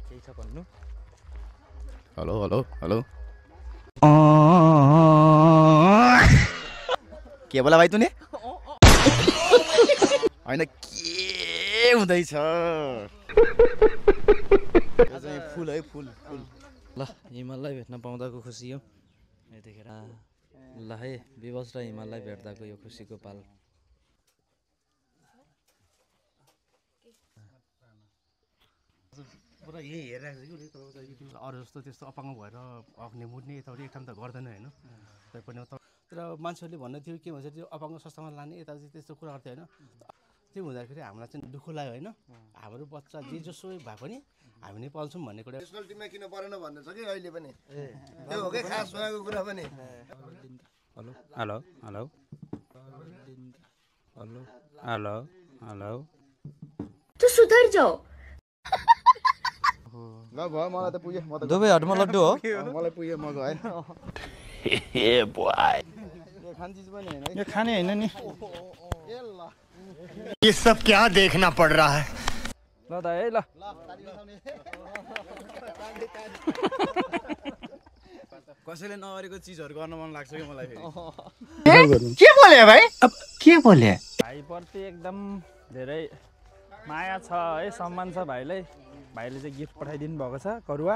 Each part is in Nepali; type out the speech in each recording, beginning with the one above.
केही छ भन्नु? हेलो हेलो हेलो के बोला भाइ तूने हैन के हुँदैछ यो चाहिँ फुल है फुल फुल ल हिमाललाई भेट्न पाउँदाको खुसी हो यतिखेर ल है विवश र हिमाललाई भेट्दाको यो खुसीको पाल पुरा यही हेरिरहेको छ कि अरू जस्तो त्यस्तो अपाङ्ग भएर अग्ने मुड्ने यताउति एक ठाउँ त गर्दैन होइन तैपनि तर मान्छेहरूले भन्ने थियो के भन्छ त्यो अपाङ्ग संस्थामा लाने यताउति त्यस्तो कुराहरू थियो होइन त्यो हुँदाखेरि हामीलाई चाहिँ दुःख लाग्यो होइन हाम्रो बच्चा जे जसो भए पनि हामी नै पाल्छौँ भन्ने कुरा नेसनल टिममा किन परेन भन्ने छ कि अहिले पनि त्यो हो कि खास भएको कुरा पनि hello hello hello hello hello hello तो सुधर जाओ ल भयो मलाई त पुग्यो म त दुबई हटमा लड्डु हो मलाई पुग्यो म गएँ ए बोय यो खाने चिज पनि हैन यो खाने हैन नि ये सब क्या देखना पड़ रहा है ल त है ल कसैले नगरेको चिजहरू गर्न मन लाग्छ कि मलाई फेरि क्या बोले भाई अब के बोले भाइप्रति एकदम धेरै माया छ है सम्मान छ भाइलाई भाइले चाहिँ गिफ्ट पठाइदिनु भएको छ करुवा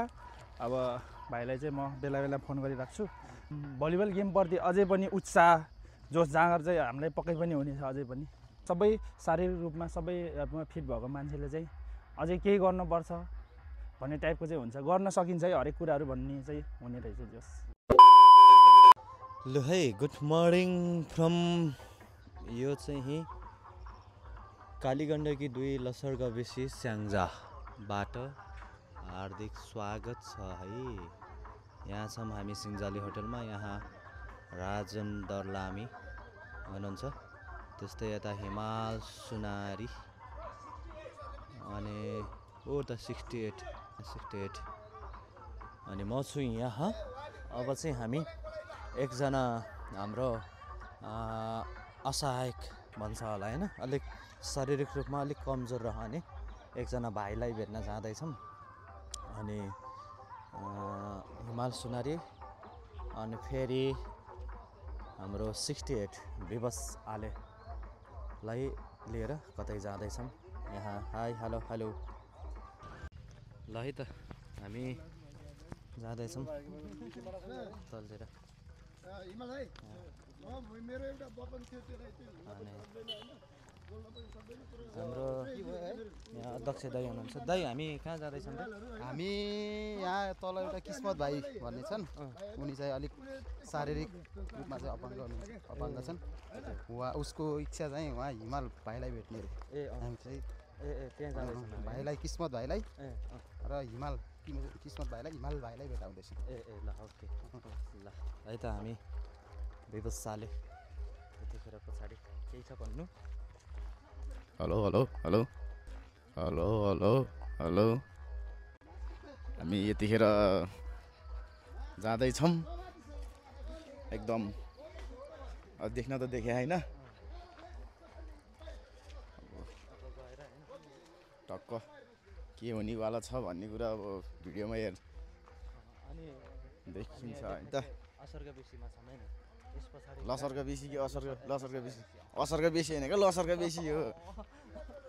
अब भाइलाई चाहिँ म बेला बेला फोन गरिराख्छु भलिबल गेमप्रति अझै पनि उत्साह जोस जाँगर चाहिँ हामीलाई पक्कै पनि हुनेछ अझै पनि सबै शारीरिक रूपमा सबै फिट भएको मान्छेले चाहिँ अझै केही गर्नुपर्छ भन्ने टाइपको चाहिँ हुन्छ गर्न सकिन्छ है हरेक कुराहरू भन्ने चाहिँ हुने रहेछ जोस ल है गुड मर्निङ फ्रम यो चाहिँ कालीगण्डकी 2 लसरगबेसी स्याङ्जाबाट हार्दिक स्वागत छ है यहाँ छौँ हामी सिङ्जाली होटलमा यहाँ राजन दर्लामी हुनुहुन्छ त्यस्तै यता हिमाल सुनारी अनि ओ त 68 अनि म छु यहाँ अब चाहिँ हामी एकजना हाम्रो असहायक भन्छ होला होइन अलिक शारीरिक रूपमा अलिक कमजोर रहने एकजना भाइलाई भेट्न जाँदैछौँ अनि हिमाल सुनारी अनि फेरि हाम्रो 68 विवश आलेलाई लिएर कतै जाँदैछौँ यहाँ हाई हेलो हेलो ल है त हामी जाँदैछौँ तलतिर मेरो एउटा बटन थियो त्यसलाई हाम्रो यहाँ अध्यक्ष दाइ हुनुहुन्छ दाइ हामी कहाँ जाँदैछौँ हामी यहाँ तल एउटा किस्मत भाइ भन्ने छन् उनी चाहिँ अलिक शारीरिक रूपमा चाहिँ अपाङ्ग छन् उहाँ उसको इच्छा चाहिँ उहाँ हिमाल भाइलाई भेट्ने अरे हामी चाहिँ त्यहाँ जाँदैछौँ भाइलाई किस्मत भाइलाई र हिमाल किस्मत भाइलाई हिमाल भाइलाई भेटाउँदैछौँ ल ओके ल है त हामी विवश साले त्यतिखेर पछाडि केही छ भन्नु hello hello hello hello hello hello हामी यतिखेर जाँदैछौँ एकदम देख्न त देखे होइन टक्क के हुनेवाला छ भन्ने कुरा अब भिडियोमा हेर देखिन्छ होइन त लसर्क बेसी कि लसर्क बेसी असर्क बेसी होइन क्या लसर्क बेसी हो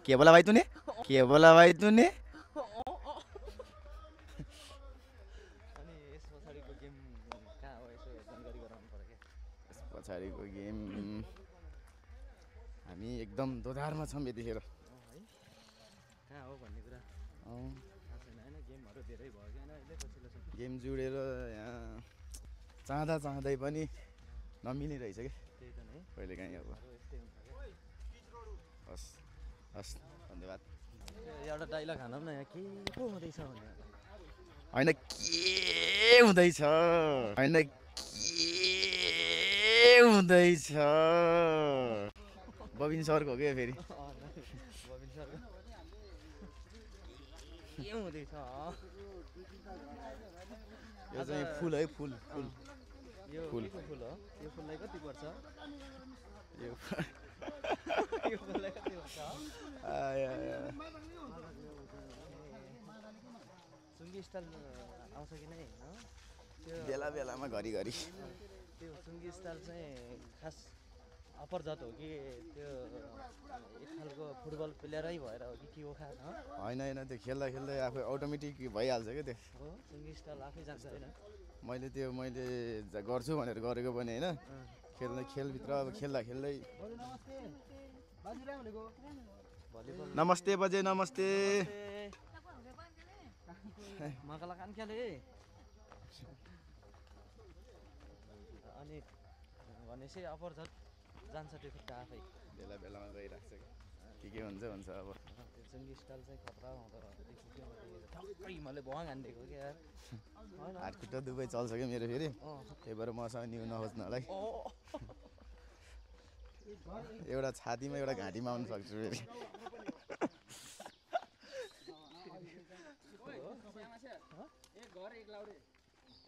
के बोला भाइ तूने के बोला भाइ तूने पछाडिको गेम हामी एकदम दोधारमा छौँ यतिखेर कहाँ हो भन्ने कुरा गेम जुडेर यहाँ चाहँदै पनि नमिल्ने रहेछ कि कहिले काहीँ अब हस् हस् धन्यवाद एउटा डाइलग हानौँ न यहाँ के पो हुँदैछ भने होइन के हुँदैछ होइन के हुँदैछ बबिन सरको हो क्या फेरि बबिन सरको के हुँदैछ यो चाहिँ फुल है फुल फुल यो फुल फुल हो यो फुललाई कति पर्छ यो यो फुललाई कति पर्छ सुङ्गी स्टाइल आउँछ कि नै होइन त्यो बेला बेलामा घरिघरि त्यो सुङ्गी स्टाइल चाहिँ खास अपरजात हो कि त्यो एक खालको फुटबल प्लेयरै भएर हो कि के हो खास होइन होइन त्यो खेल्दा खेल्दै आफै अटोमेटिक भइहाल्छ क्या त्यो हो सुङ्गी स्टाइल आफै जान्छ होइन मैले गर्छु भनेर गरेको पनि होइन खेलभित्र अब खेल्दा खेल्दै नमस्ते बजे नमस्ते मकला कान क्याले अनि भनेपछि अपरजात जान्छ त्यो खुट्टा आफै बेला बेलामा गइरहेको छ के हुन्छ अब त्यो सुङ्गी स्टाइल चाहिँ खतरा हुँदो रहेछ ठक्कै हिमालय भुवाङ हानिदिएको क्या यार होइन हात खुट्टा दुबै चल्छ क्या मेरो फेरि त्यही भएर मसँग न्यु नहोस् न होला है एउटा छातीमा एउटा घाँटीमा आउनु सक्छु फेरि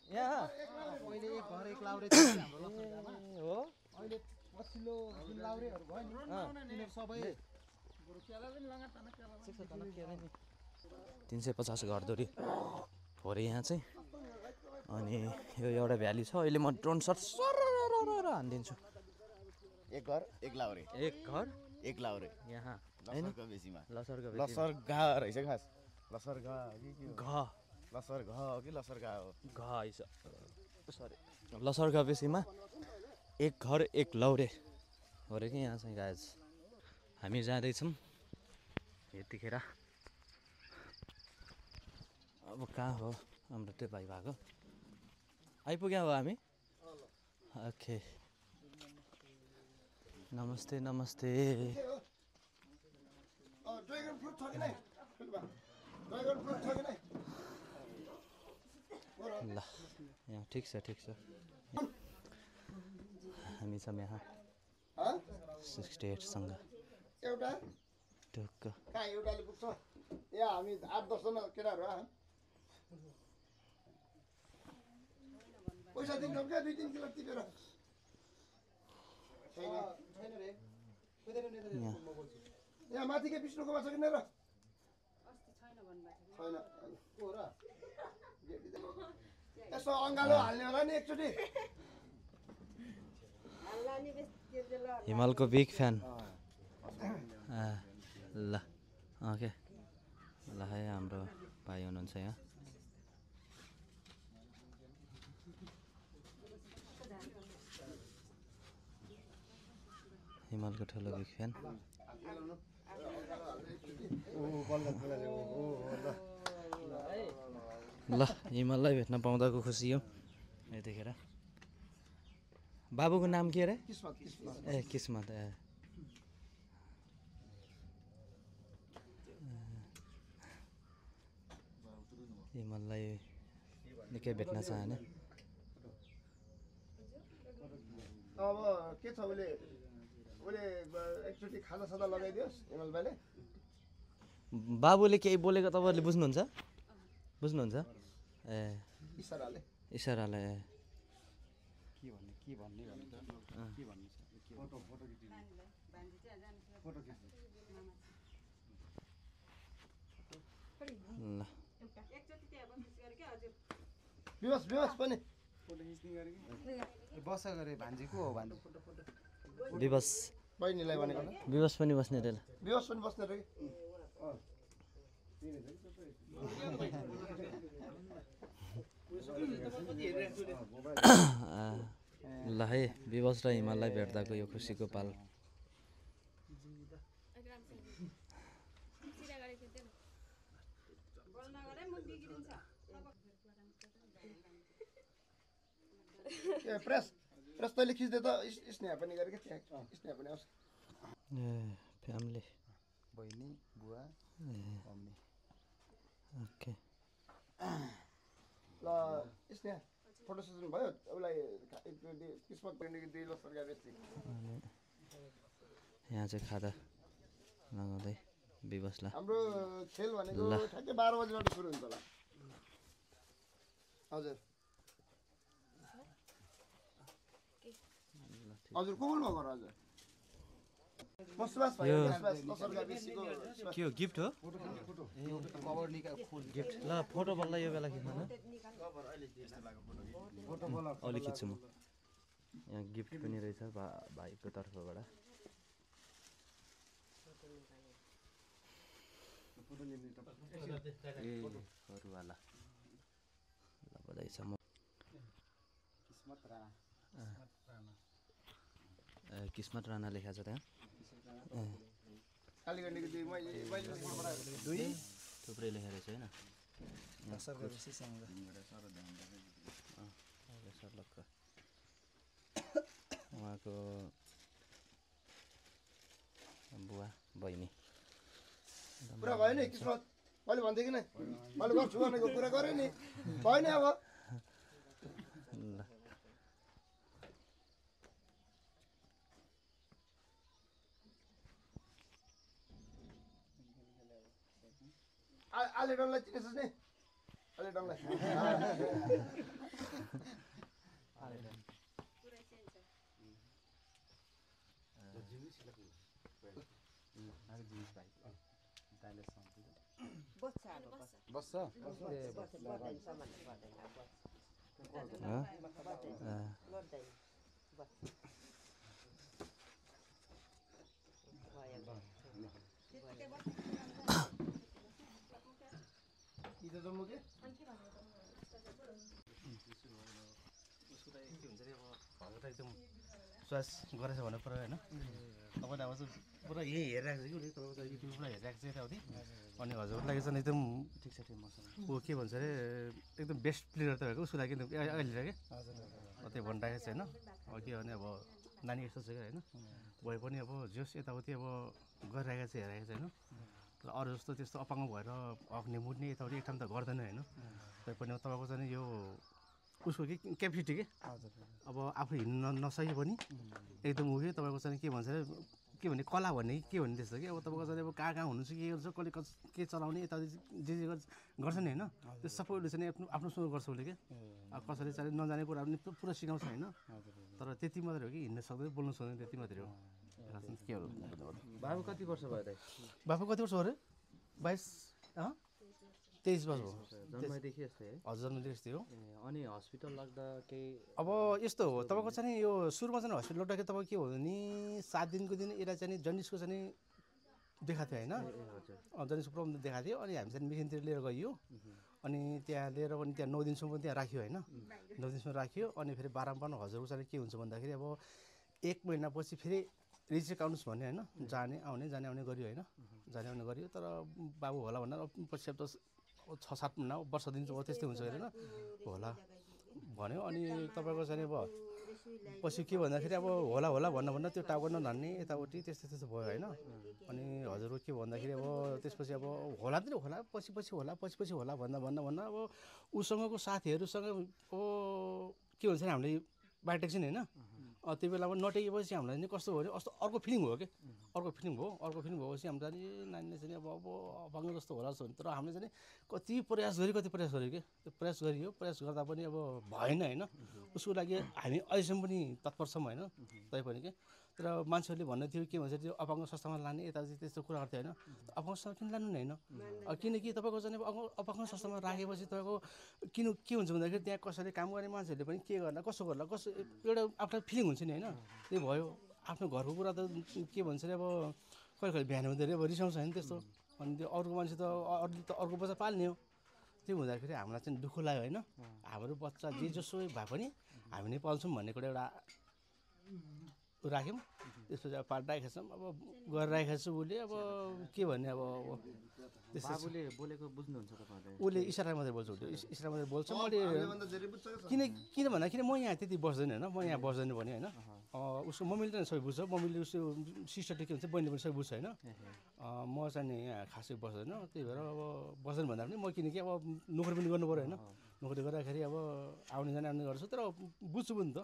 यहाँ पहिले एक घर एक लाउरे थियो हाम्रो लखनऊमा हो अहिले पछिल्लो जुन लाउरेहरू भयो नि तिनीहरू सबै 350 घरधुरी हो अरे यहाँ चाहिँ अनि यो एउटा भ्याली छ अहिले म ड्रोन सट सरर हानिदिन्छु एक घर एक लाउरे एक घर एक लाउरे यहाँ लसरको बेसीमा लसरको लसरगा रहेछ खास लसरगा हो कि के हो लसरगा हो कि लसरगा हो सरी लसरका बेसीमा एक घर एक लौरे हो अरे कि यहाँ चाहिँ गाज हामी जाँदैछौँ यतिखेर अब कहाँ हो हाम्रो त्यो भाइ भएको आइपुग्यौँ हो हामी ओके नमस्ते नमस्ते ड्रागन फ्रुट छ कि नै ड्रागन फ्रुट छ कि नै ल यहाँ ठिक छ हामी छौँ यहाँ 68सँग एउटा ढुक्क कहाँ एउटाले पुग्छ यहाँ हामी 8-10 जना केटाहरू पैसा दिन्छौँ क्या 2-3 किलो टिपेर यहाँ माथि के विष्णुकोमा छ कि नै र छैन यसो अङ्गालो हाल्ने होला नि एकचोटि हिमालको बिग फ्यान ल ओके ल है हाम्रो भाइ हुनुहुन्छ यहाँ हिमालको ठुलो बिग फ्यान ल हिमाललाई भेट्न पाउँदाको खुसी हो यतिखेर बाबुको नाम के अरे ए किस्मत ए हिमाललाई निकै भेट्न चाहने अब के छ उसले एकचोटि खाजा सादा लगाइदियोस् हिमाल भाइले बाबुले केही बोलेको तपाईँहरूले बुझ्नुहुन्छ ए इसाराले ए ल विवश पनि बस गरे भान्जी को हो भान्जी विवश बहिनीलाई भनेको विवश पनि बस्ने रे विवश पनि बस्ने रे ल है विवश र हिमाललाई भेट्दाको यो खुसीको पाल प्रेस तैँले खिच्दै त स्नेहा पनि गरे क्या स्नेहा पनि आउँछ ए फ्यामिली बहिनी बुवा मम्मी ओके ल स्नेहा फोटो सेसन भयो उसलाई किस्मत पेन्डेको 2 लाख सरकार बेच्थ्यो यहाँ चाहिँ खादा लगाउँदै विवशलाई हाम्रो खेल भनेको ठ्याक्कै 12 बजेबाट सुरु हुन्छ होला हजुर कोमलमा घर हजुर म सुभाष भाइ सुभाष लसर गाविसको के हो गिफ्ट हो कभर निका फुल गिफ्ट ल फोटो बल्ल यो बेला खिच्नु न अलि खिच्छु म यहाँ गिफ्ट पनि रहेछ भाइको तर्फबाट ए अरूवाला ल बधाई छ म किस्मत राणा लेखा छ त्यहाँ कालीगण्डीको दुई थुप्रै लेखेर छ होइन सर्लक्क उहाँको बुवा बहिनी कुरा भयो नि किस्मत मैले भन्थेँ कि नै मैले गर्छु भनेको कुरा गरेँ नि भयो नि अब ल आले डनलाई चिनेछस् नि आले डनलाई बस्छ इधर जम्मू के एकदम चोइस गरेछ भन्नु पऱ्यो होइन तपाईँले अब चाहिँ पुरा यहीँ हेरिरहेको छ कि तपाईँको चाहिँ युट्युब पुरा हेरिरहेको छ यताउति अनि हजुरलाई चाहिँ एकदम ठिक छ ठिक मसँग ऊ के भन्छ अरे एकदम बेस्ट प्लेयर त भएको उसको लागि अहिले क्या त्यही भनिरहेको छ होइन अब के भने अब नानी यस्तो छ क्या होइन भए पनि अब जोस् यताउति अब गरिरहेको छ हेरिरहेको छ होइन र अरू जस्तो त्यस्तो अपाङ्ग भएर आफ्नो मुड नै यताउति एक ठाउँ त गर्दैन होइन तैपनि तपाईँको चाहिँ यो उसको के क्यापेसिटी के अब आफू हिँड्न नसके पनि एकदम ऊ के तपाईँको चाहिँ के भन्छ अरे के भने कला भन्ने के भन्ने त्यस्तो कि अब तपाईँको चाहिँ अब कहाँ हुनुहुन्छ के गर्छ कसले के चलाउने यताउति जे गर्छ नि होइन त्यो सबै उसले चाहिँ आफ्नो सुरु गर्छ उसले के अब कसैले चाहिँ नजाने कुराहरू नि पुरा सिकाउँछ होइन तर त्यति मात्रै हो कि हिँड्न सक्दैन बोल्नु सक्दैन त्यति मात्रै हो केहरू बाबु कति वर्ष भयो त बाबु कति वर्ष हो अरे 23 वर्ष हो जन्मदेखि यस्तै है हजुर जन्मदेखि यस्तै हो अनि हस्पिटल लाग्दा केही अब यस्तो हो तपाईँको चाहिँ यो सुरुमा चाहिँ हस्पिटल लग्दाखेरि तपाईँ के हो भने 7 दिनको दिन यसलाई चाहिँ जन्डिसको चाहिँ देखाएको थियो होइन जन्डिसको प्रब्लम देखाएको थियो अनि हामी चाहिँ मेसिनतिर लिएर गइयो अनि त्यहाँ लिएर पनि त्यहाँ 9 दिनसम्म पनि त्यहाँ राख्यो होइन 9 दिनसम्म राख्यो अनि फेरि बारम्बार हजुरको चाहिँ के हुन्छ भन्दाखेरि अब 1 महिनापछि फेरि रिचेक आउनुहोस् भन्ने होइन जाने आउने गरियो होइन जाने आउने गरियो तर बाबु होला भनेर पछि अब 6-7 महिना वर्ष दिन त्यस्तै हुन्छ होइन होला भन्यो अनि तपाईँको चाहिँ अब पछि के भन्दाखेरि अब होला भन्दा त्यो टाउको नधान्ने यताउति त्यस्तो भयो होइन अनि हजुरको के भन्दाखेरि अब त्यसपछि अब होला पछि होला भन्दा अब उसँगको साथीहरूसँग अब के भन्छ नि हामीले बाइक ट्याक्सी होइन त्यो बेला अब नटेकेपछि हामीलाई नि कस्तो भयो भने कस्तो अर्को फिलिङ भयो कि अर्को फिलिङ भएपछि हामीलाई नि नानीले चाहिँ अब अपाङ्ग जस्तो होला जस्तो तर हामीले चाहिँ कति प्रयास गर्यो कि त्यो प्रयास गर्दा पनि अब भएन होइन उसको लागि हामी अहिलेसम्म पनि तत्पर छौँ होइन तैपनि के तर मान्छेहरूले भन्ने थियो के भन्छ त्यो अपाङ्ग संस्थामा लाने यताउति त्यस्तो कुराहरू थियो होइन अपाङ्ग संस्था किन लानु नि होइन किनकि तपाईँको चाहिँ अपाङ्ग संस्थामा राखेपछि तपाईँको के हुन्छ भन्दाखेरि त्यहाँ कसैले काम गर्ने मान्छेहरूले पनि के गर्ला कसो एउटा आफ्नो फिलिङ हुन्छ नि होइन त्यही भयो आफ्नो घरको कुरा त के भन्छ अरे अब कहिले बिहान हुँदाखेरि अब रिसाउँछ होइन त्यस्तो अनि त्यो अर्को मान्छे त अर्को बच्चा पाल्ने हो त्यो हुँदाखेरि हामीलाई चाहिँ दुःख लाग्यो होइन हाम्रो बच्चा जे जसो भए पनि हामी नै पाल्छौँ भन्ने कुरा एउटा राख्यौँ त्यसपछि अब पालिरहेको छौँ अब गरिरहेको छु उसले अब के भन्ने अब बाबुले बोलेको बुझ्नुहुन्छ तपाईँहरूले उसले इसारा मात्रै बोल्छ इसारा मात्रै बोल्छ मैले किन भन्दाखेरि म यहाँ त्यति बस्दैन होइन म यहाँ बस्दैन भने होइन उसको मम्मीले त सबै बुझ्छ मम्मीले उसको सिस्टरले के भन्छ बहिनीले पनि सबै बुझ्छ होइन म चाहिँ यहाँ खासै बस्दैन त्यही भएर अब बस्दैन भन्दा पनि म किनकि अब नोकरी पनि गर्नु पऱ्यो होइन नोकरी गर्दाखेरि अब आउने गर्छु तर बुझ्छु पनि त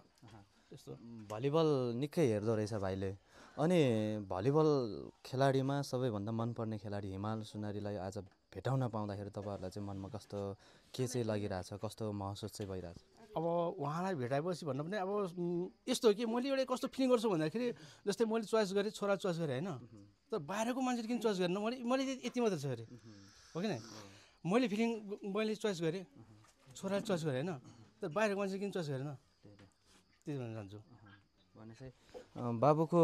त्यस्तो भलिबल निकै हेर्दो रहेछ भाइले अनि भलिबल खेलाडीमा सबैभन्दा मनपर्ने खेलाडी हिमाल सुनारीलाई आज भेटाउन पाउँदाखेरि तपाईँहरूलाई चाहिँ मनमा कस्तो के चाहिँ लागिरहेछ कस्तो महसुस चाहिँ भइरहेछ अब उहाँलाई भेटाएपछि भन्नु पनि अब यस्तो हो कि मैले एउटा कस्तो फिलिङ गर्छु भन्दाखेरि जस्तै मैले चोइस गरेँ छोरा चोइस गरेँ होइन तर बाहिरको मान्छेले किन चोइस गरेन मैले यति मात्रै छ अरे हो कि मैले फिलिङ मैले चोइस गरेँ छोराले चोइस गरेँ होइन तर बाहिरको मान्छेले किन चोइस गरेन त्यही भन्न चाहन्छु भनेपछि बाबुको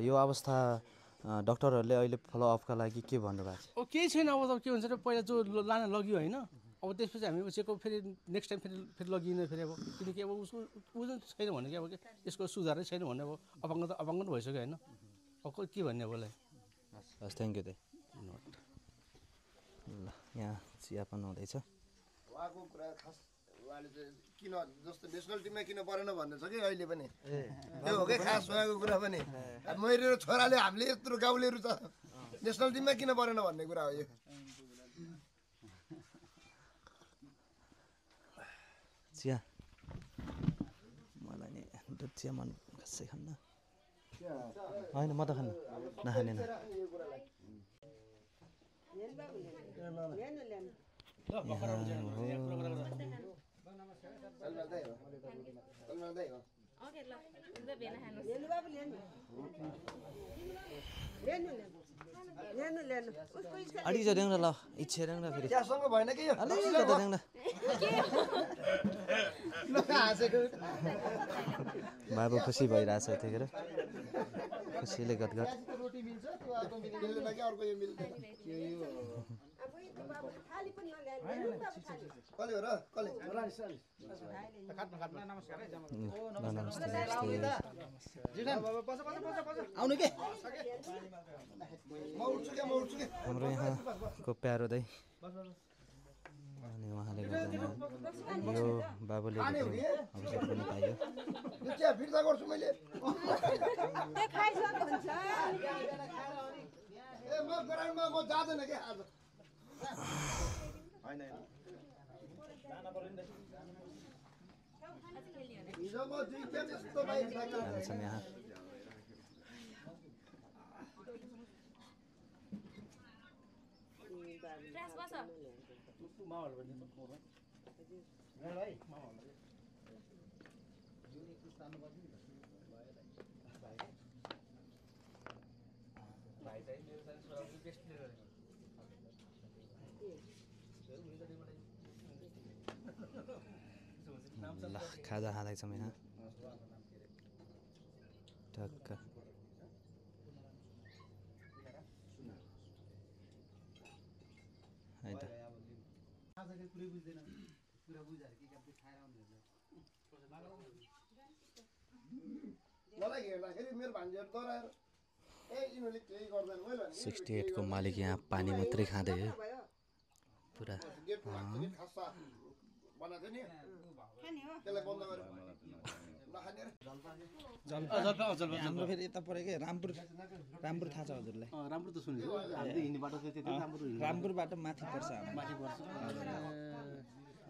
यो अवस्था डक्टरहरूले अहिले फलोअपका लागि के भन्नुभएको छ? केही छैन अब त के भन्छ अरे पहिला जो लान लग्यो होइन अब त्यसपछि हामी चेकअप फेरि नेक्स्ट टाइम फेरि लगिने फेरि अब किनकि अब उसको ऊ छैन भने कि अब यसको सुधारै छैन भने अब अपाङ्ग त भइसक्यो होइन अब के भन्ने अब उसलाई हस् थ्याङ्क यू दाइ। ल यहाँ चियापान हुँदैछ। उहाँको कुरा खास उहाँले चाहिँ किन जस्तो नेसनल टिममा किन परेन भन्ने छ कि अहिले पनि त्यो हो कि खास उहाँको कुरा पनि मेरो छोराले हामीले यत्रो गाउँलेहरू छ नेसनल टिममा किन परेन भन्ने कुरा हो यो। चिया मलाई नि दुध चिया मन खासै खान्न होइन म त खान्न नखाने न। अलिक देऊ न ल इच्छा देऊ न फेरि चियासँग भएन कि यो अलिकति देऊ न। बाबु खुसी भइरहेछ यतिखेर खुसीले गदगद। रोटी मिल्छ त्यो अर्को मिल्दैन कि अर्को यो मिल्दैन कसले हो र कसले आउनु के म उठ्छु क्या हाम्रो यहाँको प्यारो दाइ अनि उहाँले गर्दा यो बाबुले अवसर पनि पायो। यो चिया फिर्ता गर्छु मैले ए म ग्राउन्डमा म जाँदैन क्या आज हिजो म दुई खेप यस्तो बाइक जान्छन् यहाँ ल खाजा खाँदैछौँ यहाँ टक्क है त। मलाई हेर्दाखेरि मेरो भान्जीहरू डराएर ए यिनीहरूले केही गर्दैन मैले 68 को मालिक यहाँ पानी मात्रै खाँदै हो पुरा। गेट खासा बनाएको थियो नि त्यसलाई बन्द गरेर नखाने हाम्रो फेरि यता पऱ्यो क्या रामपुर थाहा छ हजुरलाई? राम्रो त सुनेको हामीले हिँड्ने बाटो चाहिँ त्यति राम्रो रामपुरबाट माथि पर्छ हाम्रो। माथि पर्छ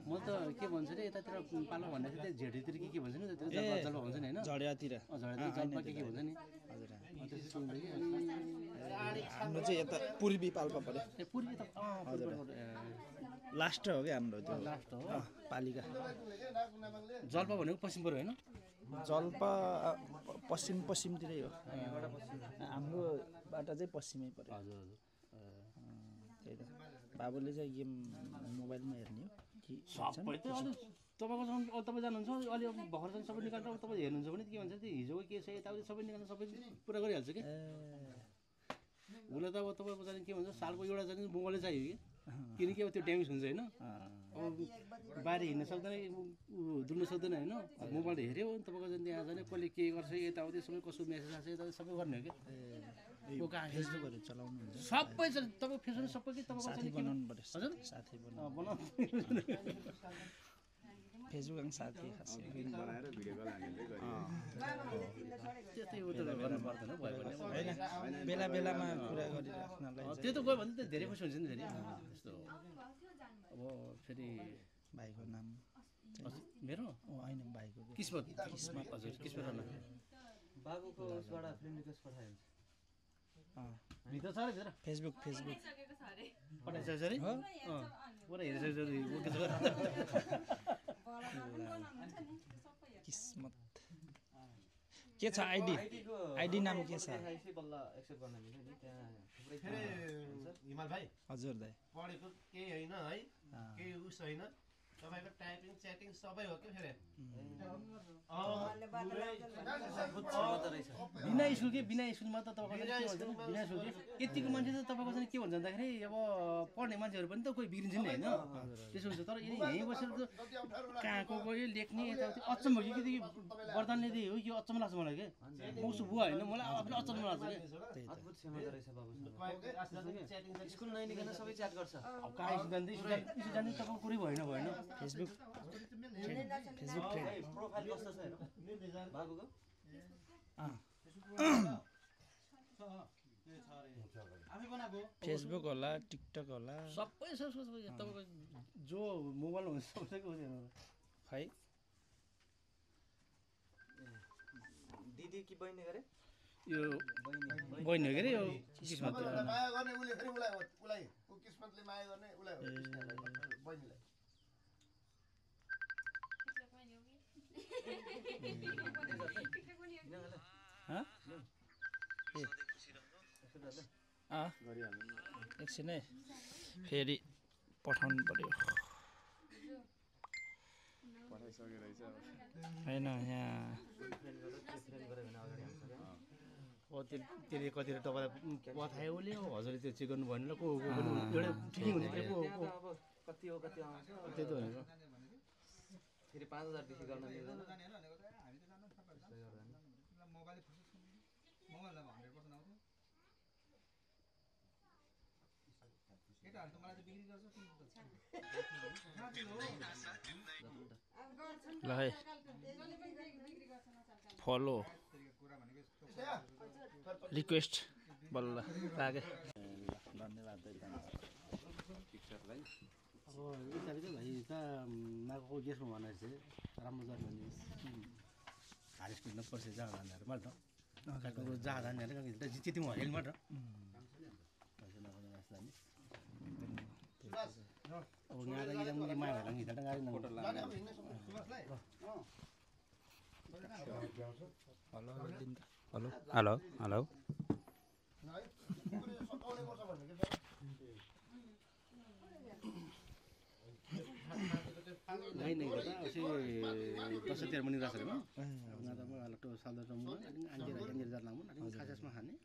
म त के भन्छ अरे यतातिर पालो भन्दाखेरि चाहिँ झेडीतिर के भन्छ नि जल्पा भन्छ नि होइन झडियातिर जल्पा के भन्छ नि हाम्रो चाहिँ यता पूर्वी पाल्पा पऱ्यो। पूर्वी त लास्ट हो क्या हाम्रो त्यो लास्ट हो पालिका। जल्पा भनेको पश्चिम पऱ्यो होइन जल्पा पश्चिमतिरै हो हाम्रोबाट चाहिँ पश्चिमै पऱ्यो। हजुर हजुर त्यही त बाबुले चाहिँ गेम मोबाइलमा हेर्ने हो कि सबै त अहिले तपाईँको झन् तपाईँ जानुहुन्छ अहिले भर्खर झन् सबै निकालेर अब तपाईँ हेर्नुहुन्छ भने के भन्छ त्यो हिजोको के छ यताउति सबै निकाल्नु सबै पुरा गरिहाल्छ कि उसलाई त अब तपाईँको जाने के भन्छ सालको एउटा जाने मोबाइलै चाहियो कि किनकि अब त्यो ड्यामेज हुन्छ होइन अब बाहिर हिँड्न सक्दैन डुल्न सक्दैन होइन मोबाइल हेऱ्यो तपाईँको जाने त्यहाँ जाने कसले के गर्छ यताउति सबै कसो मेसेज आएको छ यताउति सबै गर्ने हो कि फेसबुकहरू चलाउनु हुन्छ सबै छ तपाईँको फेसबुक सबै कि साथी तपाईँको बनाउनु पर्यो। हजुर साथी बनाउनु बनाउनु फेसबुक अनि साथी खास त्यस्तै उ त गर्नु पर्दैन भयो भने होइन बेला बेलामा कुरा गरिराख्नलाई त्यो त गयो भने त धेरै खुसी हुन्छ नि फेरि त्यस्तो अब फेरि भाइको नाम मेरो होइन भाइको किस्मत हजुर किस्मत होला बाबुको उसबाट फ्रेन्ड रिक्वेस्ट पठायो भित्र छ भित्र फेसबुक पठाइसकेको छ अरे पुरा हेरिसकेको छ के छ आइडी नाम के छ बल्ल एक्सेप्ट गर्न मिल्छ नि त्यहाँ थुप्रै हिमाल भाइ हजुर दाइ पढेको केही होइन है केही उस होइन तपाईँको टाइपिङ च्याटिङ सबै हो के फेरि बिना स्कुलमा त तपाईँको बिना स्कुल यतिको मान्छे त तपाईँको चाहिँ के भन्छ भन्दाखेरि अब पढ्ने मान्छेहरू पनि त कोही बिग्रिन्छ नि होइन त्यसो हुन्छ तर यहीँ बसेर त कहाँको गयो लेख्ने यताउति अचम्म कि वरदानले दिए हो यो अचम्म लाग्छ मलाई के म उसो बुवा होइन मलाई आफूले अचम्म लाग्छ कि अद्भुत क्षमता रहेछ बाबु स्कुल नहिँडिकन सबै च्याट गर्छ अब कहाँ स्कुल जाने तपाईँको कुरै भएन फेसबुक फ्रेन्ड प्रोफाइल कस्तो छ हेरौँ बाबुको फेसबुक होला टिकटक होला सबै तपाईँको जो मोबाइल हुन्छ सबैको है दिदी कि बहिनी गरे यो बहिनी हो के अरे यो किस्मतले माया गर्ने उसले फेरि उसलाई किस्मतले माया गर्ने उसलाई बहिनीलाई एकछिन है फेरि पठाउनु पर्यो होइन यहाँ हो त्यसले कतिवटा तपाईँलाई पठायो उसले हजुरले त्यो चेक गर्नु भएन को एउटा ठिकै हुने को कति हो कति आउँछ त्यही त भनेको फेरि 5000 देखि गर्न मिल्दैन ल है फलो रिक्वेस्ट बल्ल लागे धन्यवाद अब यता चाहिँ भाइ त नाको गेस्टमा भनेर चाहिँ राम्रो गर्ने हाई स्कुल पर्छ जहाँ जानेहरू मात्र काठमाडौँ जहाँ जानेहरू त्यति म हरेल मात्र अब यहाँ त माया भएर गीत गाडी हेलो हेलो हेलो नहीं नहीं करता उसे 10-13 menit rasa deh, nggak tahu kalau tuh saldo kamu, anjir jalan namun, ada kasus mahan nih.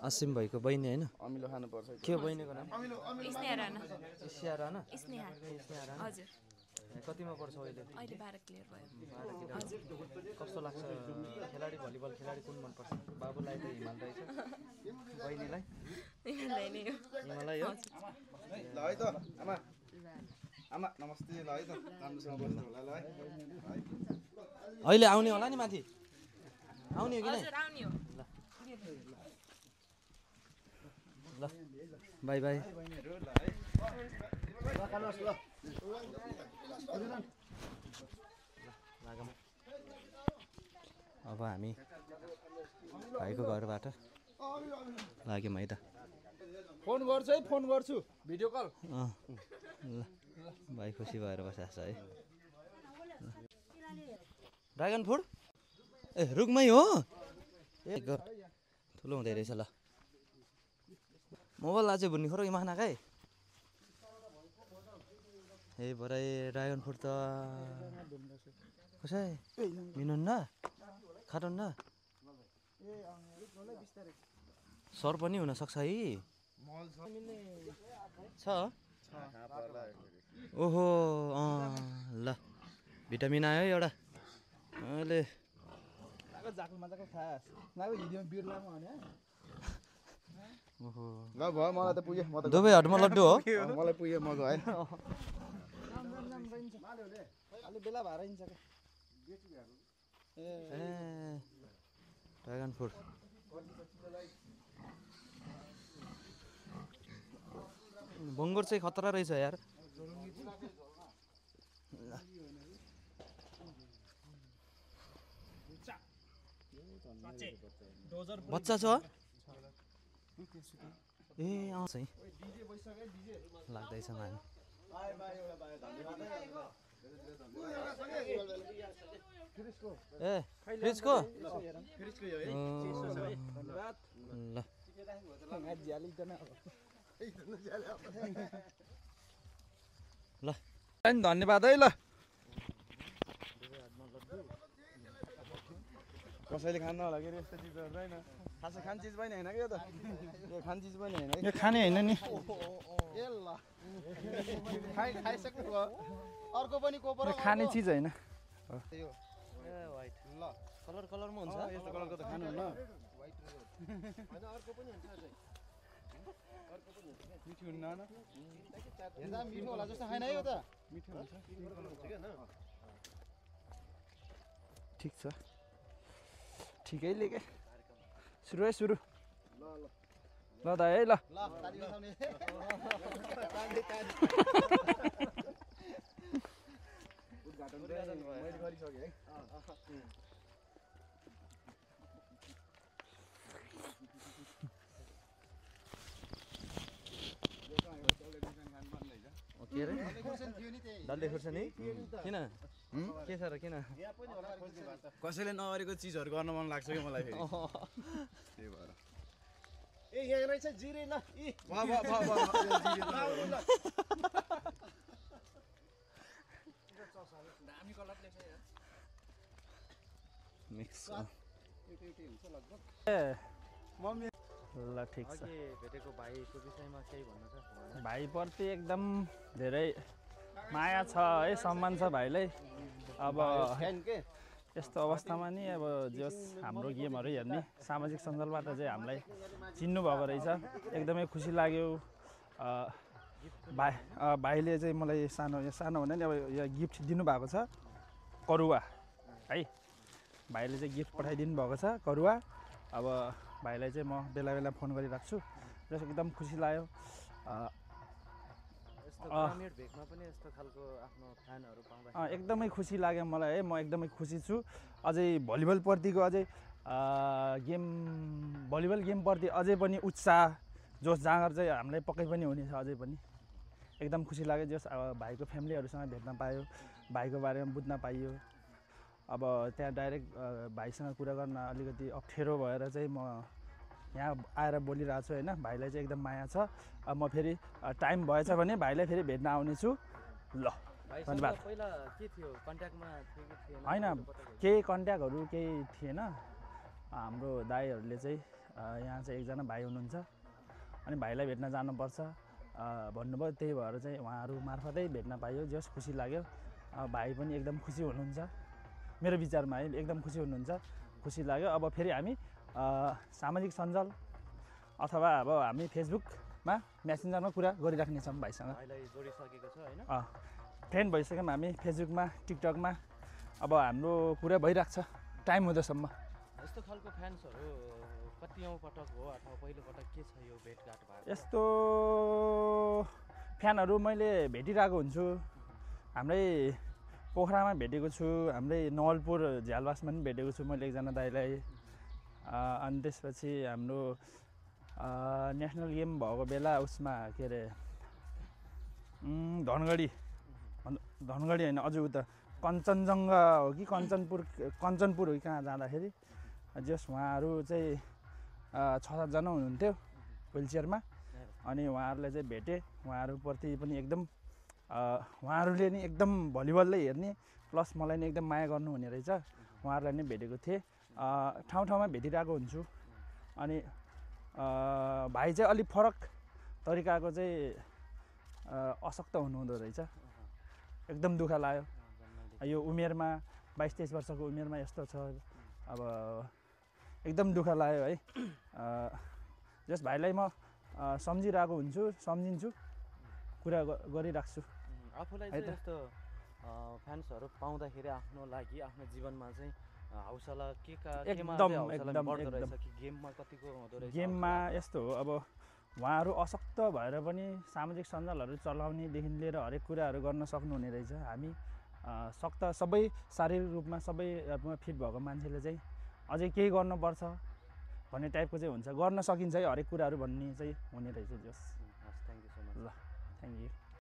Asim भाइको बहिनी होइन अमिलो खानुपर्छ के हो बहिनीको नाम स्नेहा राणा स्नेहा राणा स्नेहा हजुर कतिमा पर्छ अहिले अहिले 12 क्लियर भयो कस्तो लाग्छ खेलाडी भलिबल खेलाडी कुन मन पर्छ बाबुलाई त हिमाल रहेछ बहिनीलाई तिमीलाई नै हो हिमाललाई हो ल है त आमा आमा नमस्ते ल है त राम्रोसँग बस्नु होला ल है अहिले आउने होला नि माथि आउने हो कि नै हजुर आउने हो ल बाई बाई अब हामी भाइको घरबाट लाग्यौँ है त फोन गर्छु है फोन गर्छु भिडियो कल ल भाइ खुसी भएर बसेको छ है ड्रागन फ्रुट ए रुखमै हो ए ठुलो हुँदै रहेछ ल मोबाइल अझै भुन्नी खोरो इमाना खाए ए बराई ड्रागन फ्रुट त कसै मिनुहुन्न खानुहुन्न सर पनि हुनसक्छ है छ ओहो ल भिटामिन आयो एउटा अहिले ओहो ल भयो मलाई त पुग्यो म त दुबई हटमा लड्डु हो मलाई पुग्यो म गएँ अलि बेला भएर हिँड्छ ए ड्रागन फ्रुट बङ्गुर चाहिँ खतरा रहेछ यार बच्चा छ ए अँ चाहिँ लाग्दैछ हामी ए फ्रिजको ल धन्यवाद है ल कसैले खानु होला के यस्तो चिजहरू छैन खासै खाने चिज पनि होइन कि यो त यो खाने चिज पनि होइन यो खाने होइन नि ए ल खाइसक्नु भयो अर्को पनि कोपर यो खाने चिज होइन यो ए वाइट ल कलर कलरमा हुन्छ यस्तो कलरको त खानु हुन्न मिठो हुन्न न हेर्दा मिठो होला जस्तो छैन है यो त मिठो हुन्छ ठिक छ ठिकैले के सुरु है सुरु ल दा है ल ल ताली बजाउने उद्घाटन मैले गरिसकेँ है के अरे डल्ले खुर्सानी किन के छ र किन कसैले नगरेको चिजहरू गर्न मन लाग्छ कि मलाई फेरि त्यही भएर ए यहाँ रहेछ जिरे ल इ मिक्स ए ल ठिक छ भेटेको भाइको विषयमा केही भन्नु छ भाइप्रति एकदम धेरै माया छ है सम्मान छ भाइलाई अब यस्तो अवस्थामा नि अब जस हाम्रो गेमहरू हेर्ने सामाजिक सञ्जालबाट चाहिँ हामीलाई चिन्नुभएको रहेछ एकदमै खुसी लाग्यो भाइले चाहिँ मलाई सानो भन्दा नि अब यो गिफ्ट दिनुभएको छ करुवा है भाइले चाहिँ गिफ्ट पठाइदिनु भएको छ करुवा अब भाइलाई चाहिँ म बेला बेला फोन गरिराख्छु र एकदम खुसी लाग्यो ग्रामीण भेगमा पनि यस्तो खालको आफ्नो फ्यानहरू पाउँदा एकदमै खुसी लाग्यो मलाई है म एकदमै खुसी छु अझै भलिबलप्रतिको अझै भलिबल गेमप्रति अझै पनि उत्साह जोस जाँगर चाहिँ हामीलाई पक्कै पनि हुनेछ अझै पनि एकदम खुसी लाग्यो जस अब भाइको फ्यामिलीहरूसँग भेट्न पायो भाइको बारेमा बुझ्न पाइयो अब त्यहाँ डाइरेक्ट भाइसँग कुरा गर्न अलिकति अप्ठ्यारो भएर चाहिँ म यहाँ आएर बोलिरहेको छु होइन भाइलाई चाहिँ एकदम माया छ अब म फेरि टाइम भएछ भने भाइलाई फेरि भेट्न आउनेछु ल धन्यवाद पहिला के थियो कन्ट्याक्टमा थियो कि थिएन होइन केही कन्ट्याक्टहरू केही थिएन हाम्रो दाइहरूले चाहिँ यहाँ चाहिँ एकजना भाइ हुनुहुन्छ अनि भाइलाई भेट्न जानुपर्छ भन्नुभयो त्यही भएर चाहिँ उहाँहरू मार्फतै भेट्न पाइयो जस खुसी लाग्यो भाइ पनि एकदम खुसी हुनुहुन्छ मेरो विचारमा है एकदम खुसी हुनुहुन्छ खुसी लाग्यो अब फेरि हामी सामाजिक सञ्जाल अथवा अब हामी फेसबुकमा मेसेन्जरमा कुरा गरिराख्नेछौँ भाइसँग भाइलाई जोडिसकेको छ होइन फ्रेन्ड भइसक्यौँ हामी फेसबुकमा टिकटकमा अब हाम्रो कुरा भइरहेको छ टाइम हुँदासम्म यस्तो खालको फ्यान्सहरू कतिौँ पटक हो अथवा पहिलोपटक के छ यो भेटघाट भएको यस्तो फ्यानहरू मैले भेटिरहेको हुन्छु हाम्रै पोखरामा भेटेको छु हाम्रै नवलपुर झ्यालवासमा पनि भेटेको छु मैले एकजना दाइलाई अनि त्यसपछि हाम्रो नेसनल गेम भएको बेला उसमा के अरे धनगढी होइन अझ उता कञ्चनजङ्घा हो कि कञ्चनपुर हो कि कहाँ जाँदाखेरि जस उहाँहरू चाहिँ 6-7 जना हुनुहुन्थ्यो व्हिलचेयरमा अनि उहाँहरूलाई चाहिँ भेटेँ उहाँहरूप्रति पनि एकदम उहाँहरूले नि एकदम भलिबललाई हेर्ने प्लस मलाई नि एकदम माया गर्नुहुने रहेछ उहाँहरूलाई नै भेटेको थिएँ ठाउँ ठाउँमा भेटिरहेको हुन्छु अनि भाइ चाहिँ अलिक फरक तरिकाको चाहिँ अशक्त हुनुहुँदो रहेछ एकदम दुःख लाग्यो यो उमेरमा 22-23 वर्षको उमेरमा यस्तो छ अब एकदम दुःख लाग्यो है जस भाइलाई म सम्झिरहेको हुन्छु सम्झिन्छु कुरा गरिराख्छु आफूलाई चाहिँ यस्तो फ्यान्सहरू पाउँदाखेरि आफ्नो लागि आफ्नो जीवनमा चाहिँ हौसला गेममा कतिको हुँदो रहेछ गेममा यस्तो हो अब उहाँहरू अशक्त भएर पनि सामाजिक सञ्जालहरू चलाउनेदेखि लिएर हरेक कुराहरू गर्न सक्नुहुने रहेछ हामी सक्त सबै शारीरिक रूपमा सबै फिट भएको मान्छेले चाहिँ अझै केही गर्नुपर्छ भन्ने टाइपको चाहिँ हुन्छ गर्न सकिन्छ है हरेक कुराहरू भन्ने चाहिँ हुने रहेछ जोस् हस् थ्याङ्क यू सो मच ल थ्याङ्क यू